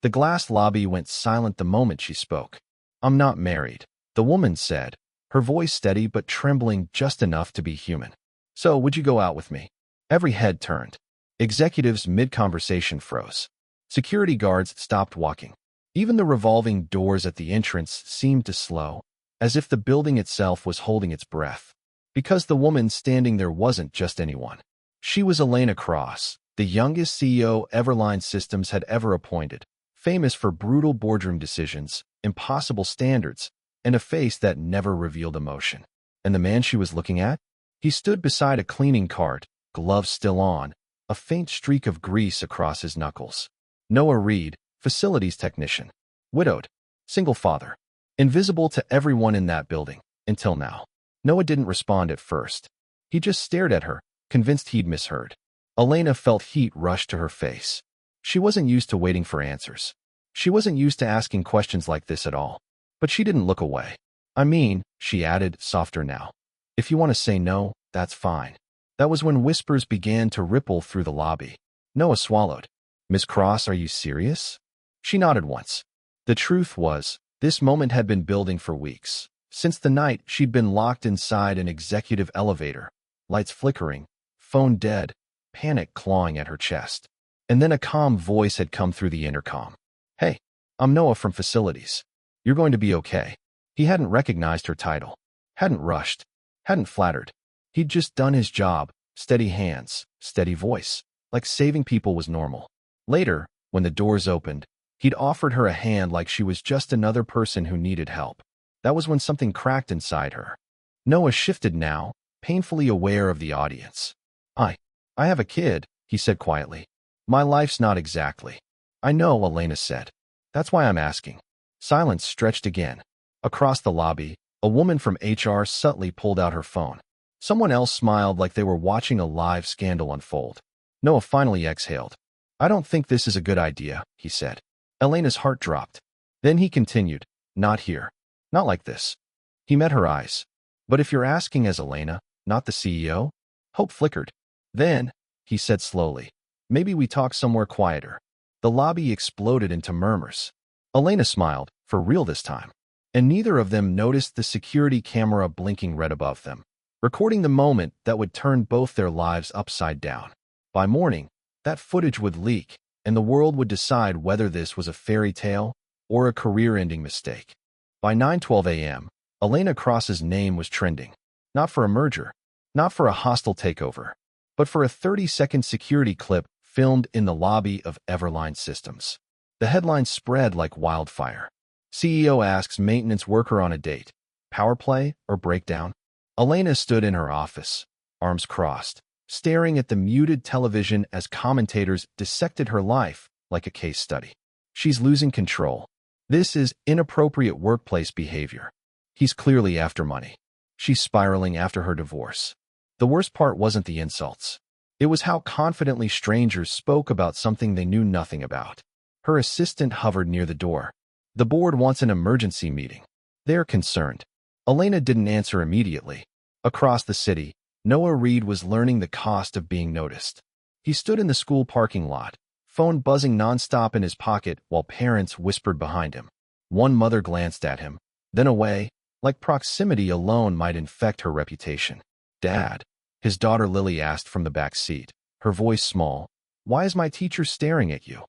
The glass lobby went silent the moment she spoke. "I'm not married," the woman said, her voice steady but trembling just enough to be human. "So, would you go out with me?" Every head turned. Executives mid-conversation froze. Security guards stopped walking. Even the revolving doors at the entrance seemed to slow, as if the building itself was holding its breath. Because the woman standing there wasn't just anyone. She was Elena Cross, the youngest CEO Everline Systems had ever appointed, famous for brutal boardroom decisions, impossible standards, and a face that never revealed emotion. And the man she was looking at? He stood beside a cleaning cart, gloves still on, a faint streak of grease across his knuckles. Noah Reed, facilities technician. Widowed. Single father. Invisible to everyone in that building, until now. Noah didn't respond at first. He just stared at her, convinced he'd misheard. Elena felt heat rush to her face. She wasn't used to waiting for answers. She wasn't used to asking questions like this at all. But she didn't look away. "I mean," she added, softer now, "if you want to say no, that's fine." That was when whispers began to ripple through the lobby. Noah swallowed. "Miss Cross, are you serious?" She nodded once. The truth was, this moment had been building for weeks. Since the night she'd been locked inside an executive elevator, lights flickering, phone dead, panic clawing at her chest. And then a calm voice had come through the intercom. "Hey, I'm Noah from facilities. You're going to be okay." He hadn't recognized her title, hadn't rushed, hadn't flattered. He'd just done his job, steady hands, steady voice, like saving people was normal. Later, when the doors opened, he'd offered her a hand like she was just another person who needed help. That was when something cracked inside her. Noah shifted now, painfully aware of the audience. I have a kid," he said quietly. "My life's not exactly." "I know," Elena said. "That's why I'm asking." Silence stretched again. Across the lobby, a woman from HR subtly pulled out her phone. Someone else smiled like they were watching a live scandal unfold. Noah finally exhaled. "I don't think this is a good idea," he said. Elena's heart dropped. Then he continued, "Not here. Not like this." He met her eyes. "But if you're asking as Elena, not the CEO?" Hope flickered. "Then," he said slowly, "maybe we talk somewhere quieter." The lobby exploded into murmurs. Elena smiled, for real this time. And neither of them noticed the security camera blinking red above them, recording the moment that would turn both their lives upside down. By morning, that footage would leak, and the world would decide whether this was a fairy tale or a career-ending mistake. By 9:12 a.m., Elena Cross's name was trending. Not for a merger, not for a hostile takeover, but for a 30-second security clip filmed in the lobby of Everline Systems. The headline spread like wildfire. CEO asks maintenance worker on a date. Power play or breakdown? Elena stood in her office, arms crossed, staring at the muted television as commentators dissected her life like a case study. She's losing control. This is inappropriate workplace behavior. He's clearly after money. She's spiraling after her divorce. The worst part wasn't the insults. It was how confidently strangers spoke about something they knew nothing about. Her assistant hovered near the door. "The board wants an emergency meeting. They're concerned." Elena didn't answer immediately. Across the city, Noah Reed was learning the cost of being noticed. He stood in the school parking lot, phone buzzing nonstop in his pocket while parents whispered behind him. One mother glanced at him, then away, like proximity alone might infect her reputation. "Dad," his daughter Lily asked from the back seat, her voice small, "why is my teacher staring at you?"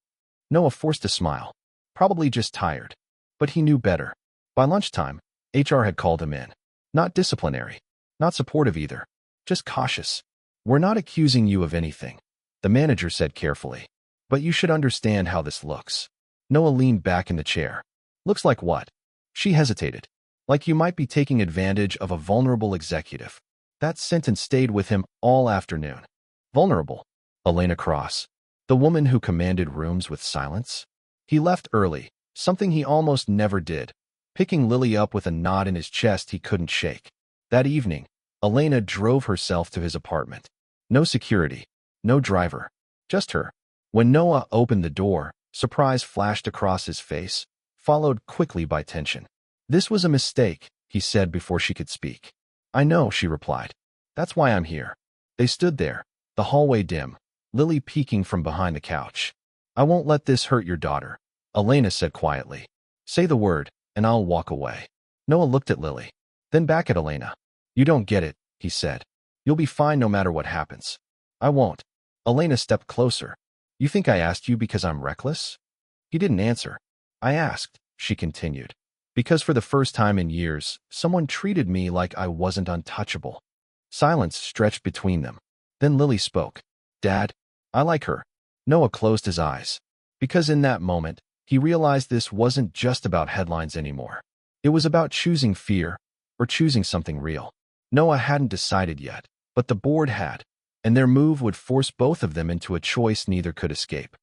Noah forced a smile. Probably just tired. But he knew better. By lunchtime, HR had called him in. Not disciplinary. Not supportive either. Just cautious. "We're not accusing you of anything," the manager said carefully. "But you should understand how this looks." Noah leaned back in the chair. "Looks like what?" She hesitated. "Like you might be taking advantage of a vulnerable executive." That sentence stayed with him all afternoon. Vulnerable. Elena Cross. The woman who commanded rooms with silence. He left early, something he almost never did, picking Lily up with a knot in his chest he couldn't shake. That evening, Elena drove herself to his apartment. No security, no driver, just her. When Noah opened the door, surprise flashed across his face, followed quickly by tension. "This was a mistake," he said before she could speak. "I know," she replied. "That's why I'm here." They stood there, the hallway dim, Lily peeking from behind the couch. "I won't let this hurt your daughter." Elena said quietly. Say the word, and I'll walk away. Noah looked at Lily, then back at Elena. You don't get it, he said. You'll be fine no matter what happens. I won't. Elena stepped closer. You think I asked you because I'm reckless? He didn't answer. I asked, she continued, because for the first time in years, someone treated me like I wasn't untouchable. Silence stretched between them. Then Lily spoke. Dad, I like her. Noah closed his eyes. Because in that moment, he realized this wasn't just about headlines anymore. It was about choosing fear or choosing something real. Noah hadn't decided yet, but the board had, and their move would force both of them into a choice neither could escape.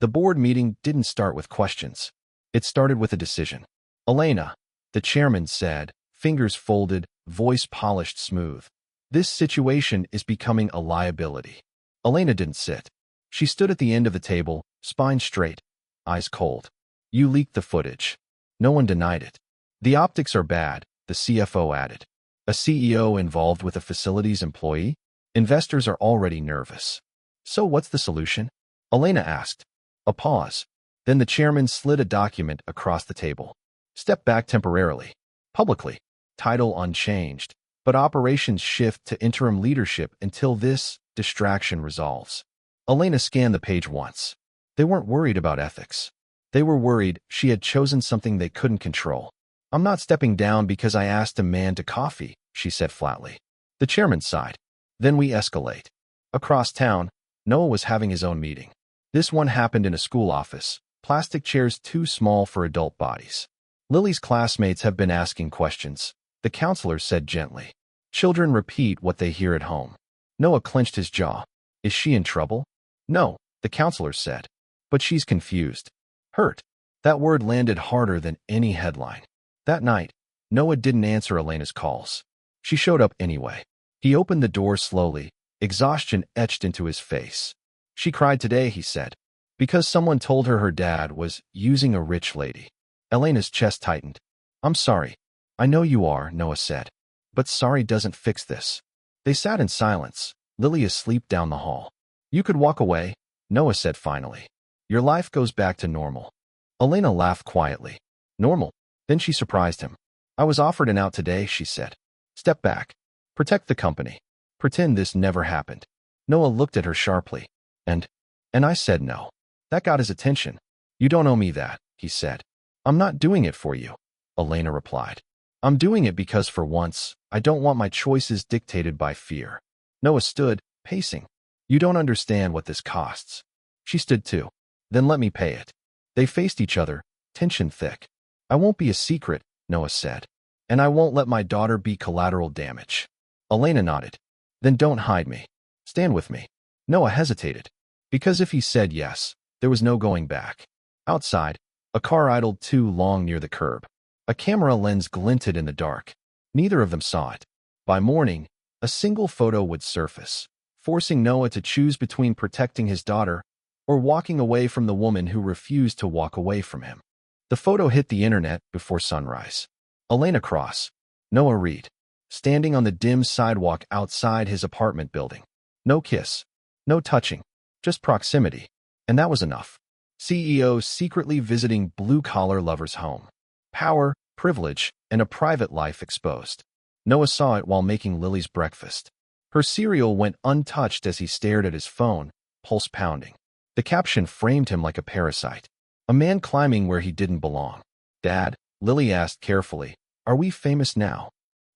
The board meeting didn't start with questions. It started with a decision. Elena, the chairman said, fingers folded, voice polished smooth. This situation is becoming a liability. Elena didn't sit. She stood at the end of the table, spine straight, eyes cold. You leaked the footage. No one denied it. The optics are bad, the CFO added. A CEO involved with a facilities employee? Investors are already nervous. So what's the solution? Elena asked. A pause. Then the chairman slid a document across the table. Step back temporarily. Publicly. Title unchanged. But operations shift to interim leadership until this distraction resolves. Elena scanned the page once. They weren't worried about ethics. They were worried she had chosen something they couldn't control. I'm not stepping down because I asked a man to coffee, she said flatly. The chairman sighed. Then we escalate. Across town, Noah was having his own meeting. This one happened in a school office, plastic chairs too small for adult bodies. Lily's classmates have been asking questions, the counselor said gently. Children repeat what they hear at home. Noah clenched his jaw. Is she in trouble? No, the counselor said. But she's confused. Hurt. That word landed harder than any headline. That night, Noah didn't answer Elena's calls. She showed up anyway. He opened the door slowly, exhaustion etched into his face. She cried today, he said, because someone told her dad was using a rich lady. Elena's chest tightened. I'm sorry. I know you are, Noah said. But sorry doesn't fix this. They sat in silence, Lily asleep down the hall. You could walk away, Noah said finally. Your life goes back to normal. Elena laughed quietly. Normal? Then she surprised him. I was offered an out today, she said. Step back. Protect the company. Pretend this never happened. Noah looked at her sharply. And I said no. That got his attention. You don't owe me that, he said. I'm not doing it for you, Elena replied. I'm doing it because for once, I don't want my choices dictated by fear. Noah stood, pacing. You don't understand what this costs. She stood too. Then let me pay it. They faced each other, tension thick. I won't be a secret, Noah said. And I won't let my daughter be collateral damage. Elena nodded. Then don't hide me. Stand with me. Noah hesitated. Because if he said yes, there was no going back. Outside, a car idled too long near the curb. A camera lens glinted in the dark. Neither of them saw it. By morning, a single photo would surface, forcing Noah to choose between protecting his daughter or walking away from the woman who refused to walk away from him. The photo hit the internet before sunrise. Elena Cross, Noah Reed, standing on the dim sidewalk outside his apartment building. No kiss, no touching, just proximity. And that was enough. CEOs secretly visiting blue-collar lovers' home. Power, privilege, and a private life exposed. Noah saw it while making Lily's breakfast. Her cereal went untouched as he stared at his phone, pulse pounding. The caption framed him like a parasite. A man climbing where he didn't belong. Dad, Lily asked carefully, are we famous now?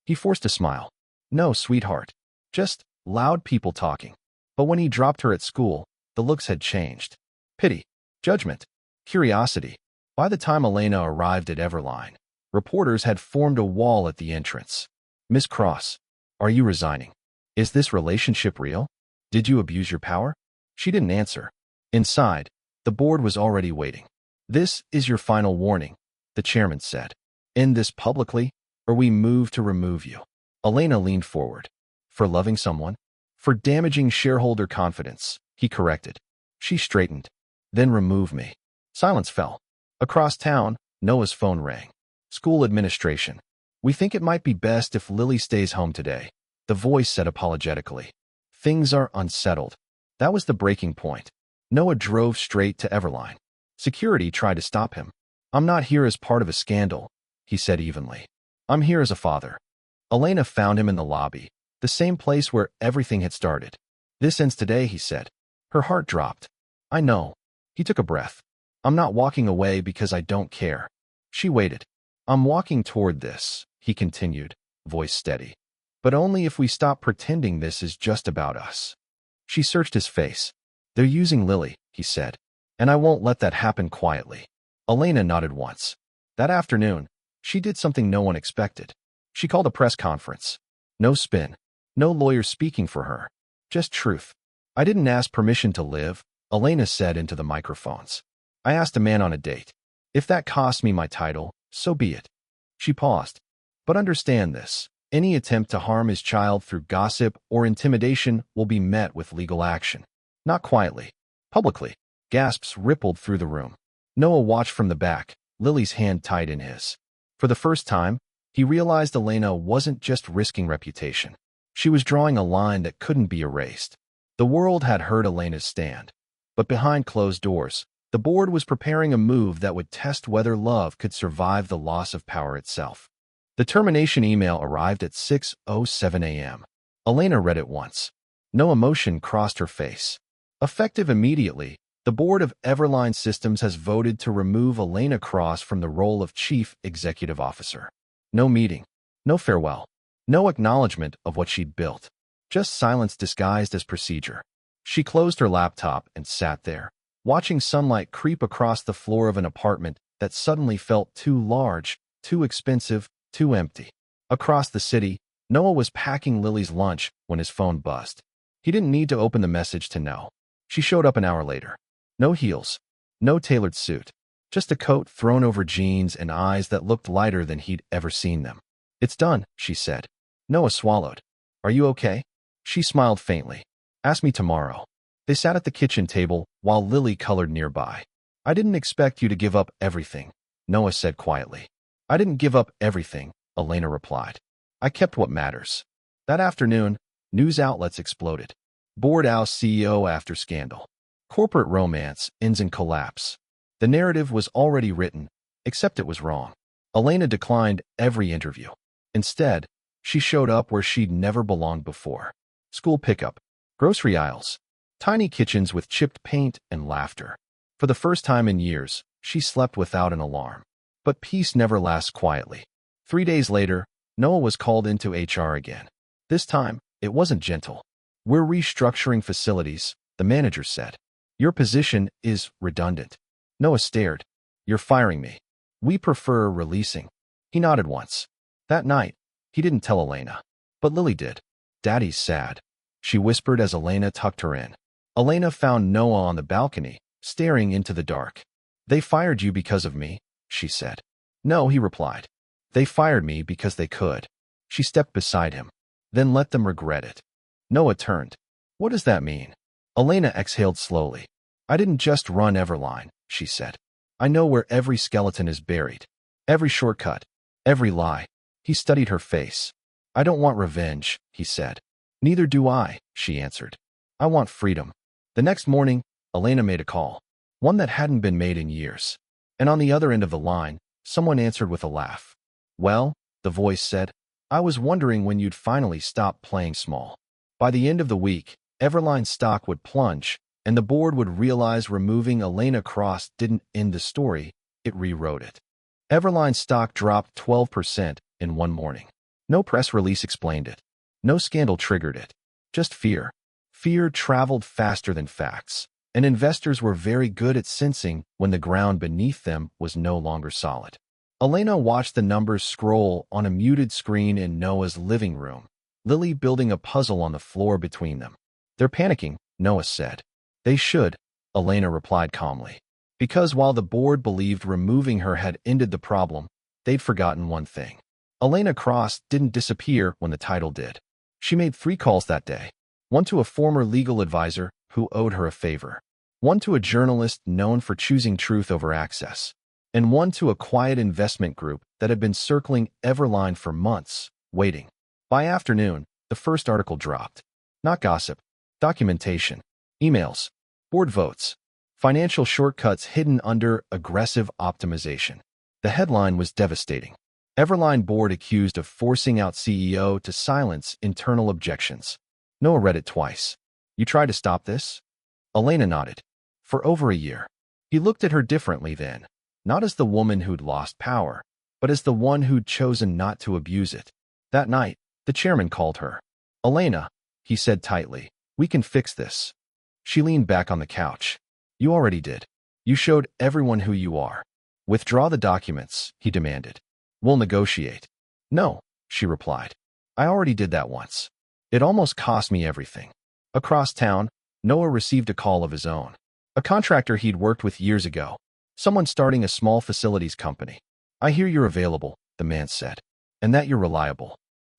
He forced a smile. No, sweetheart. Just loud people talking. But when he dropped her at school, the looks had changed. Pity, judgment, curiosity. By the time Elena arrived at Everline, reporters had formed a wall at the entrance. Miss Cross, are you resigning? Is this relationship real? Did you abuse your power? She didn't answer. Inside, the board was already waiting. This is your final warning, the chairman said. End this publicly, or we move to remove you. Elena leaned forward. For loving someone? For damaging shareholder confidence, he corrected. She straightened. Then remove me. Silence fell. Across town, Noah's phone rang. School administration. We think it might be best if Lily stays home today, the voice said apologetically. Things are unsettled. That was the breaking point. Noah drove straight to Everline. Security tried to stop him. I'm not here as part of a scandal, he said evenly. I'm here as a father. Elena found him in the lobby, the same place where everything had started. This ends today, he said. Her heart dropped. I know. He took a breath. I'm not walking away because I don't care. She waited. I'm walking toward this, he continued, voice steady. But only if we stop pretending this is just about us. She searched his face. They're using Lily, he said. And I won't let that happen quietly. Elena nodded once. That afternoon, she did something no one expected. She called a press conference. No spin. No lawyer speaking for her. Just truth. I didn't ask permission to live, Elena said into the microphones. I asked a man on a date. If that costs me my title, so be it. She paused. But understand this. Any attempt to harm his child through gossip or intimidation will be met with legal action. Not quietly. Publicly. Gasps rippled through the room. Noah watched from the back, Lily's hand tied in his. For the first time, he realized Elena wasn't just risking reputation. She was drawing a line that couldn't be erased. The world had heard Elena's stand. But behind closed doors, the board was preparing a move that would test whether love could survive the loss of power itself. The termination email arrived at 6:07 a.m. Elena read it once. No emotion crossed her face. Effective immediately, the board of Everline Systems has voted to remove Elena Cross from the role of Chief Executive Officer. No meeting. No farewell. No acknowledgement of what she'd built. Just silence disguised as procedure. She closed her laptop and sat there, watching sunlight creep across the floor of an apartment that suddenly felt too large, too expensive, too empty. Across the city, Noah was packing Lily's lunch when his phone buzzed. He didn't need to open the message to know. She showed up an hour later. No heels. No tailored suit. Just a coat thrown over jeans and eyes that looked lighter than he'd ever seen them. It's done, she said. Noah swallowed. Are you okay? She smiled faintly. Ask me tomorrow. They sat at the kitchen table while Lily colored nearby. I didn't expect you to give up everything, Noah said quietly. I didn't give up everything, Elena replied. I kept what matters. That afternoon, news outlets exploded. Board oust CEO after scandal. Corporate romance ends in collapse. The narrative was already written, except it was wrong. Elena declined every interview. Instead, she showed up where she'd never belonged before. School pickup. Grocery aisles. Tiny kitchens with chipped paint and laughter. For the first time in years, she slept without an alarm. But peace never lasts quietly. 3 days later, Noah was called into HR again. This time, it wasn't gentle. We're restructuring facilities, the manager said. Your position is redundant. Noah stared. You're firing me. We prefer releasing. He nodded once. That night, he didn't tell Elena. But Lily did. Daddy's sad, she whispered as Elena tucked her in. Elena found Noah on the balcony, staring into the dark. They fired you because of me, she said. No, he replied. They fired me because they could. She stepped beside him. Then let them regret it. Noah turned. What does that mean? Elena exhaled slowly. I didn't just run Everline, she said. I know where every skeleton is buried. Every shortcut. Every lie. He studied her face. I don't want revenge, he said. Neither do I, she answered. I want freedom. The next morning, Elena made a call. One that hadn't been made in years. And on the other end of the line, someone answered with a laugh. Well, the voice said, I was wondering when you'd finally stop playing small. By the end of the week, Everline's stock would plunge, and the board would realize removing Elena Cross didn't end the story, it rewrote it. Everline's stock dropped 12% in one morning. No press release explained it. No scandal triggered it. Just fear. Fear traveled faster than facts, and investors were very good at sensing when the ground beneath them was no longer solid. Elena watched the numbers scroll on a muted screen in Noah's living room, Lily building a puzzle on the floor between them. They're panicking, Noah said. They should, Elena replied calmly. Because while the board believed removing her had ended the problem, they'd forgotten one thing. Elena Cross didn't disappear when the title did. She made 3 calls that day. One to a former legal advisor who owed her a favor. One to a journalist known for choosing truth over access. And one to a quiet investment group that had been circling Everline for months, waiting. By afternoon, the first article dropped. Not gossip. Documentation. Emails. Board votes. Financial shortcuts hidden under aggressive optimization. The headline was devastating. Everline board accused of forcing out CEO to silence internal objections. Noah read it twice. You try to stop this? Elena nodded. For over a year. He looked at her differently then, not as the woman who'd lost power, but as the one who'd chosen not to abuse it. That night, the chairman called her. Elena, he said tightly, we can fix this. She leaned back on the couch. You already did. You showed everyone who you are. Withdraw the documents, he demanded. We'll negotiate. No, she replied. I already did that once. It almost cost me everything. Across town, Noah received a call of his own. A contractor he'd worked with years ago. Someone starting a small facilities company. I hear you're available, the man said. And that you're reliable.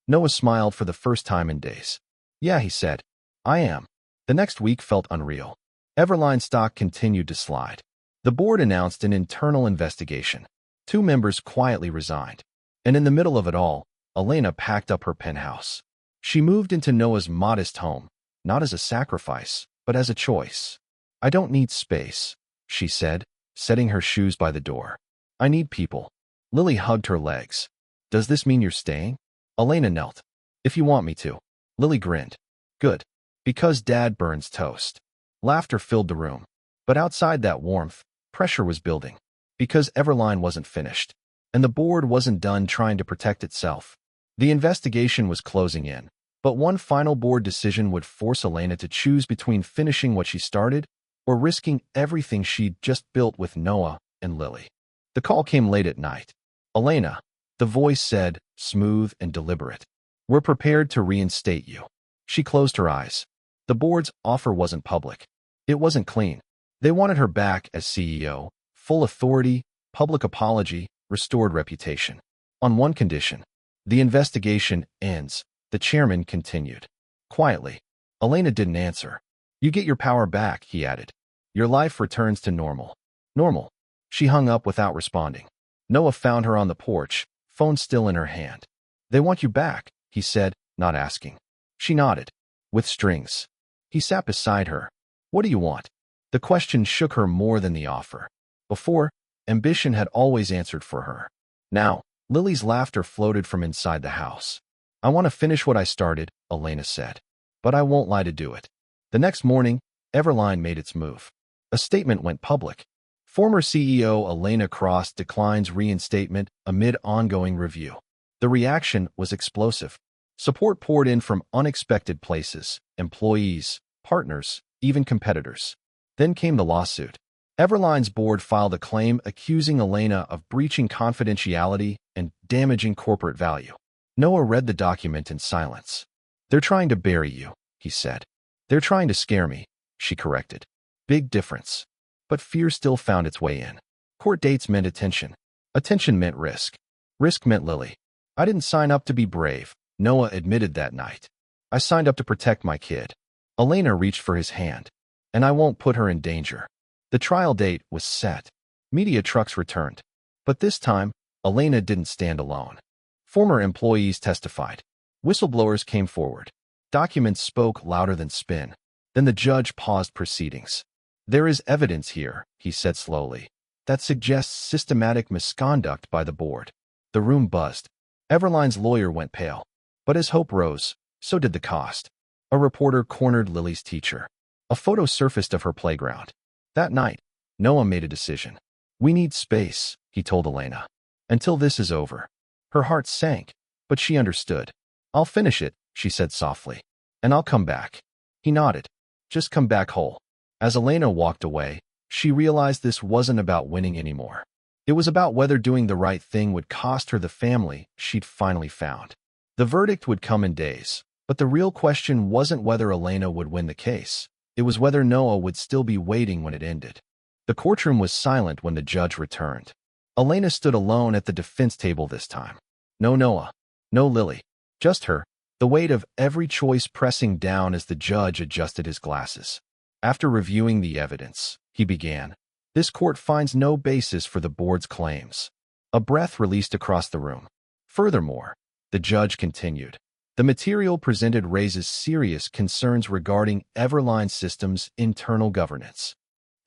Noah smiled for the first time in days. Yeah, he said. I am. The next week felt unreal. Everline stock continued to slide. The board announced an internal investigation. 2 members quietly resigned. And in the middle of it all, Elena packed up her penthouse. She moved into Noah's modest home, not as a sacrifice, but as a choice. I don't need space, she said, setting her shoes by the door. I need people. Lily hugged her legs. Does this mean you're staying? Elena knelt. If you want me to. Lily grinned. Good. Because Dad burns toast. Laughter filled the room. But outside that warmth, pressure was building. Because Everline wasn't finished. And the board wasn't done trying to protect itself. The investigation was closing in. But one final board decision would force Elena to choose between finishing what she started or risking everything she'd just built with Noah and Lily. The call came late at night. Elena, the voice said, smooth and deliberate. We're prepared to reinstate you. She closed her eyes. The board's offer wasn't public. It wasn't clean. They wanted her back as CEO, full authority, public apology, restored reputation. On one condition. The investigation ends, the chairman continued. Quietly. Elena didn't answer. You get your power back, he added. Your life returns to normal. Normal. She hung up without responding. Noah found her on the porch, phone still in her hand. They want you back, he said, not asking. She nodded. With strings. He sat beside her. What do you want? The question shook her more than the offer. Before, ambition had always answered for her. Now, Lily's laughter floated from inside the house. I want to finish what I started, Elena said. But I won't lie to do it. The next morning, Everline made its move. A statement went public. Former CEO Elena Cross declines reinstatement amid ongoing review. The reaction was explosive. Support poured in from unexpected places, employees, partners, even competitors. Then came the lawsuit. Everline's board filed a claim accusing Elena of breaching confidentiality and damaging corporate value. Noah read the document in silence. They're trying to bury you, he said. They're trying to scare me, she corrected. Big difference. But fear still found its way in. Court dates meant attention. Attention meant risk. Risk meant Lily. I didn't sign up to be brave, Noah admitted that night. I signed up to protect my kid. Elena reached for his hand. And I won't put her in danger. The trial date was set. Media trucks returned. But this time, Elena didn't stand alone. Former employees testified. Whistleblowers came forward. Documents spoke louder than spin. Then the judge paused proceedings. There is evidence here, he said slowly, that suggests systematic misconduct by the board. The room buzzed. Everline's lawyer went pale. But as hope rose, so did the cost. A reporter cornered Lily's teacher. A photo surfaced of her playground. That night, Noah made a decision. We need space, he told Elena. Until this is over. Her heart sank, but she understood. I'll finish it, she said softly. And I'll come back. He nodded. Just come back whole. As Elena walked away, she realized this wasn't about winning anymore. It was about whether doing the right thing would cost her the family she'd finally found. The verdict would come in days, but the real question wasn't whether Elena would win the case. It was whether Noah would still be waiting when it ended. The courtroom was silent when the judge returned. Elena stood alone at the defense table this time. No Noah. No Lily. Just her, the weight of every choice pressing down as the judge adjusted his glasses. After reviewing the evidence, he began. This court finds no basis for the board's claims. A breath released across the room. Furthermore, the judge continued. The material presented raises serious concerns regarding Everline Systems' internal governance.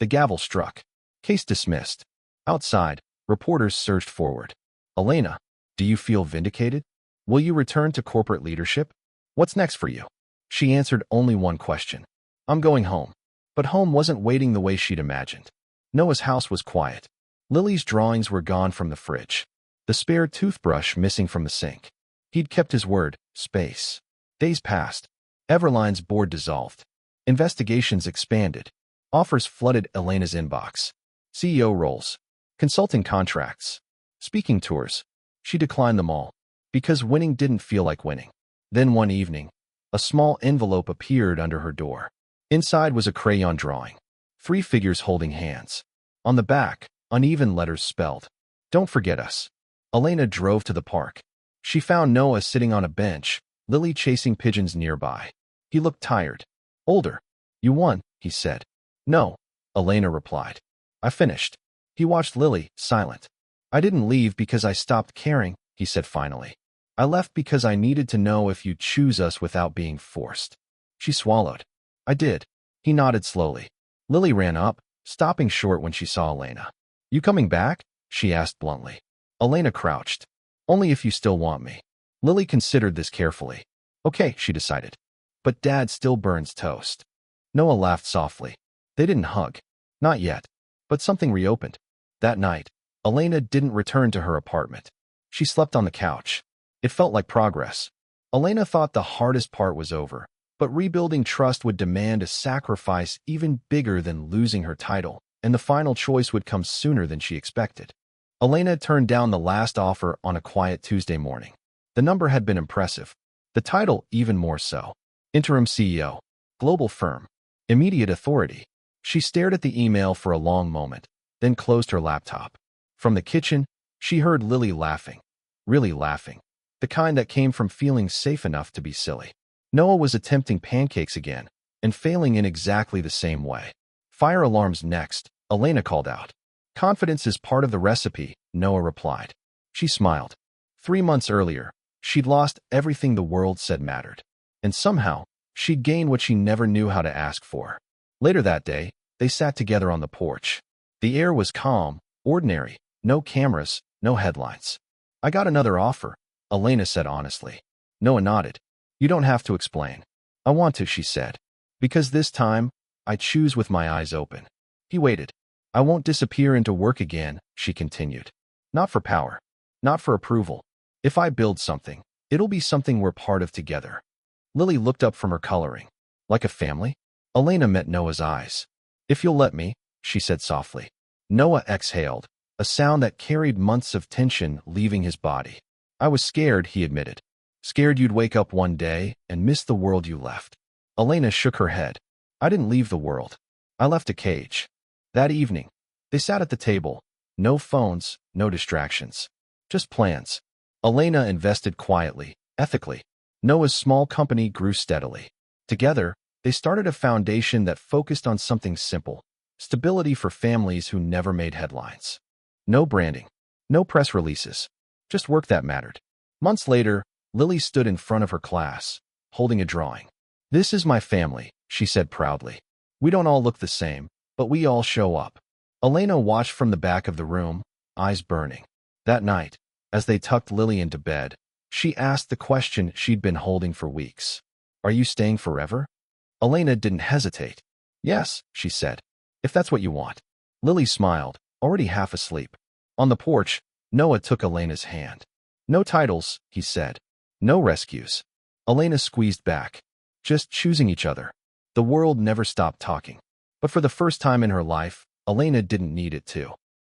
The gavel struck. Case dismissed. Outside, reporters surged forward. Elena, do you feel vindicated? Will you return to corporate leadership? What's next for you? She answered only one question. I'm going home. But home wasn't waiting the way she'd imagined. Noah's house was quiet. Lily's drawings were gone from the fridge. The spare toothbrush missing from the sink. He'd kept his word, space. Days passed. Everline's board dissolved. Investigations expanded. Offers flooded Elena's inbox. CEO roles. Consulting contracts. Speaking tours. She declined them all. Because winning didn't feel like winning. Then one evening, a small envelope appeared under her door. Inside was a crayon drawing. 3 figures holding hands. On the back, uneven letters spelled, "Don't forget us." Elena drove to the park. She found Noah sitting on a bench, Lily chasing pigeons nearby. He looked tired. Older. You won, he said. No, Elena replied. I finished. He watched Lily, silent. I didn't leave because I stopped caring, he said finally. I left because I needed to know if you'd choose us without being forced. She swallowed. I did. He nodded slowly. Lily ran up, stopping short when she saw Elena. You coming back? She asked bluntly. Elena crouched. Only if you still want me. Lily considered this carefully. Okay, she decided. But Dad still burns toast. Noah laughed softly. They didn't hug. Not yet. But something reopened. That night, Elena didn't return to her apartment. She slept on the couch. It felt like progress. Elena thought the hardest part was over, but rebuilding trust would demand a sacrifice even bigger than losing her title, and the final choice would come sooner than she expected. Elena turned down the last offer on a quiet Tuesday morning. The number had been impressive. The title even more so. Interim CEO. Global firm. Immediate authority. She stared at the email for a long moment, then closed her laptop. From the kitchen, she heard Lily laughing. Really laughing. The kind that came from feeling safe enough to be silly. Noah was attempting pancakes again, and failing in exactly the same way. Fire alarms next, Elena called out. Confidence is part of the recipe, Noah replied. She smiled. 3 months earlier, she'd lost everything the world said mattered. And somehow, she'd gained what she never knew how to ask for. Later that day, they sat together on the porch. The air was calm, ordinary, no cameras, no headlines. I got another offer, Elena said honestly. Noah nodded. You don't have to explain. I want to, she said. Because this time, I choose with my eyes open. He waited. I won't disappear into work again, she continued. Not for power. Not for approval. If I build something, it'll be something we're part of together. Lily looked up from her coloring. Like a family? Elena met Noah's eyes. If you'll let me, she said softly. Noah exhaled, a sound that carried months of tension leaving his body. I was scared, he admitted. Scared you'd wake up one day and miss the world you left. Elena shook her head. I didn't leave the world. I left a cage. That evening, they sat at the table. No phones, no distractions. Just plans. Elena invested quietly, ethically. Noah's small company grew steadily. Together, they started a foundation that focused on something simple. Stability for families who never made headlines. No branding. No press releases. Just work that mattered. Months later, Lily stood in front of her class, holding a drawing. This is my family, she said proudly. We don't all look the same, but we all show up. Elena watched from the back of the room, eyes burning. That night, as they tucked Lily into bed, she asked the question she'd been holding for weeks. Are you staying forever? Elena didn't hesitate. Yes, she said, if that's what you want. Lily smiled, already half asleep. On the porch, Noah took Elena's hand. No titles, he said. No rescues. Elena squeezed back. Just choosing each other. The world never stopped talking. But for the first time in her life, Elena didn't need it to.